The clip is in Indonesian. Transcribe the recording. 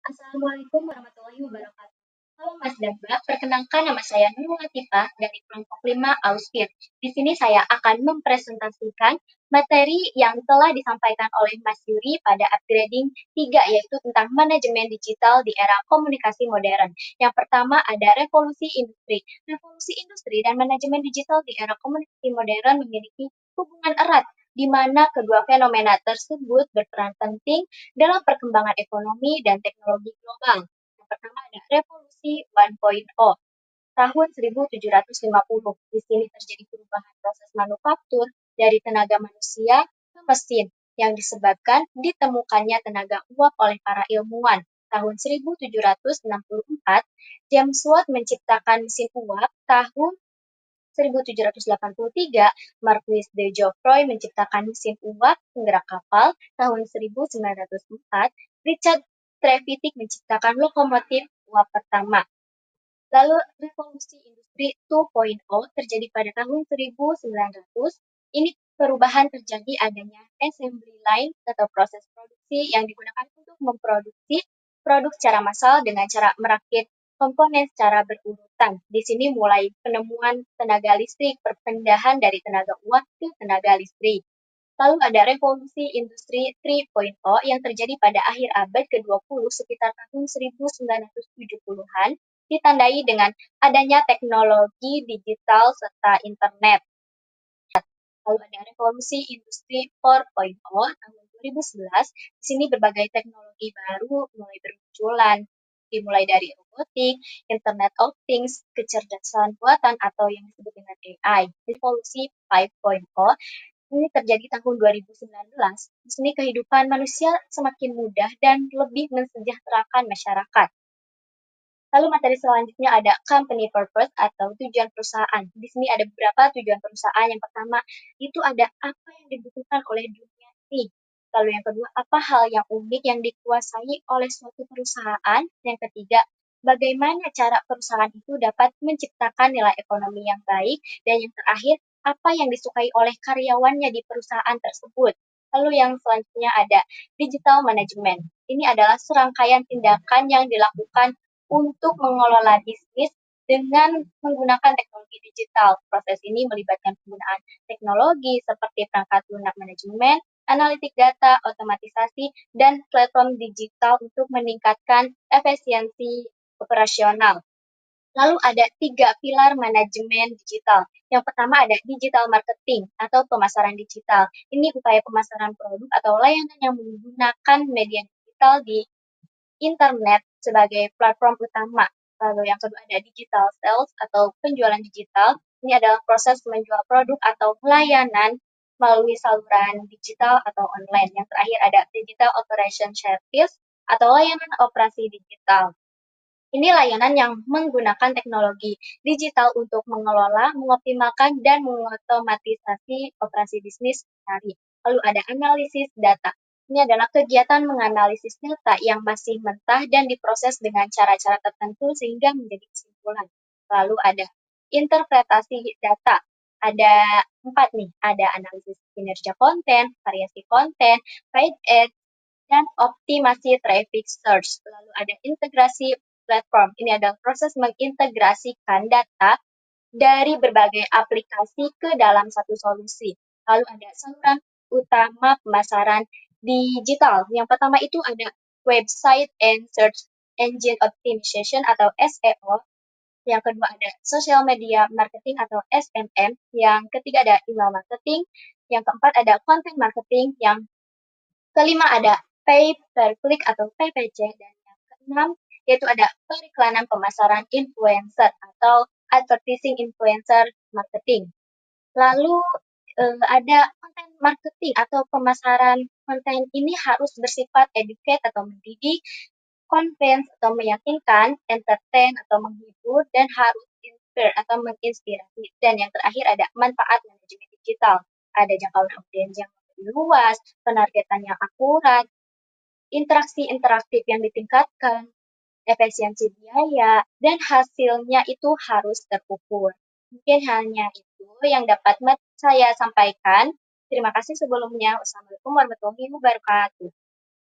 Assalamualaikum warahmatullahi wabarakatuh. Halo Mas dan Mbak, perkenalkan nama saya Nurul Latifah dari kelompok 5 Ausfir. Di sini saya akan mempresentasikan materi yang telah disampaikan oleh Mas Yuri pada upgrading 3, yaitu tentang manajemen digital di era komunikasi modern. Yang pertama ada revolusi industri. Revolusi industri dan manajemen digital di era komunikasi modern memiliki hubungan erat di mana kedua fenomena tersebut berperan penting dalam perkembangan ekonomi dan teknologi global. Yang pertama ada revolusi 1.0 tahun 1750. Di sini terjadi perubahan proses manufaktur dari tenaga manusia ke mesin yang disebabkan ditemukannya tenaga uap oleh para ilmuwan. Tahun 1764, James Watt menciptakan mesin uap. Tahun 1783, Marquis de Joffroy menciptakan mesin uap penggerak kapal. Tahun 1904, Richard Trevithick menciptakan lokomotif uap pertama. Lalu revolusi industri 2.0 terjadi pada tahun 1900. Ini perubahan terjadi adanya assembly line atau proses produksi yang digunakan untuk memproduksi produk secara massal dengan cara merakit komponen secara berurutan. Di sini mulai penemuan tenaga listrik, perpindahan dari tenaga uap ke tenaga listrik. Lalu ada revolusi industri 3.0 yang terjadi pada akhir abad ke-20 sekitar tahun 1970-an, ditandai dengan adanya teknologi digital serta internet. Lalu ada revolusi industri 4.0 tahun 2011. Di sini berbagai teknologi baru mulai bermunculan, dimulai dari robotik, Internet of Things, kecerdasan buatan atau yang disebut dengan AI. Revolusi 5.0 ini terjadi tahun 2019. Di sini kehidupan manusia semakin mudah dan lebih mensejahterakan masyarakat. Lalu materi selanjutnya ada company purpose atau tujuan perusahaan. Di sini ada beberapa tujuan perusahaan. Yang pertama, itu ada apa yang dibutuhkan oleh dunia ini. Lalu yang kedua, apa hal yang unik yang dikuasai oleh suatu perusahaan. Yang ketiga, bagaimana cara perusahaan itu dapat menciptakan nilai ekonomi yang baik. Dan yang terakhir, apa yang disukai oleh karyawannya di perusahaan tersebut. Lalu yang selanjutnya ada digital management. Ini adalah serangkaian tindakan yang dilakukan untuk mengelola bisnis dengan menggunakan teknologi digital. Proses ini melibatkan penggunaan teknologi seperti perangkat lunak manajemen, analitik data, otomatisasi, dan platform digital untuk meningkatkan efisiensi operasional. Lalu ada 3 pilar manajemen digital. Yang pertama ada digital marketing atau pemasaran digital. Ini upaya pemasaran produk atau layanan yang menggunakan media digital di internet sebagai platform utama. Lalu yang kedua ada digital sales atau penjualan digital. Ini adalah proses menjual produk atau layanan melalui saluran digital atau online. Yang terakhir ada digital operation service atau layanan operasi digital. Ini layanan yang menggunakan teknologi digital untuk mengelola, mengoptimalkan, dan mengotomatisasi operasi bisnis sehari. Lalu ada analisis data. Ini adalah kegiatan menganalisis data yang masih mentah dan diproses dengan cara-cara tertentu sehingga menjadi kesimpulan. Lalu ada interpretasi data. Ada 4 nih, ada analisis kinerja konten, variasi konten, paid ads, dan optimasi traffic search. Lalu ada integrasi platform. Ini adalah proses mengintegrasikan data dari berbagai aplikasi ke dalam satu solusi. Lalu ada saluran utama pemasaran digital. Yang pertama itu ada website and search engine optimization atau SEO. Yang kedua ada social media marketing atau SMM. Yang ketiga ada email marketing. Yang keempat ada content marketing. Yang kelima ada pay per click atau PPC. Dan yang keenam yaitu ada periklanan pemasaran influencer atau advertising influencer marketing. Lalu ada konten marketing atau pemasaran konten ini harus bersifat educate atau mendidik, convince atau meyakinkan, entertain atau menghibur, dan harus inspire atau menginspirasi. Dan yang terakhir ada manfaat manajemen digital. Ada jangkauan audiens yang lebih luas, penargetan yang akurat, interaksi interaktif yang ditingkatkan, efisiensi biaya, dan hasilnya itu harus terukur. Mungkin hanya itu yang dapat saya sampaikan. Terima kasih sebelumnya. Wassalamualaikum warahmatullahi wabarakatuh.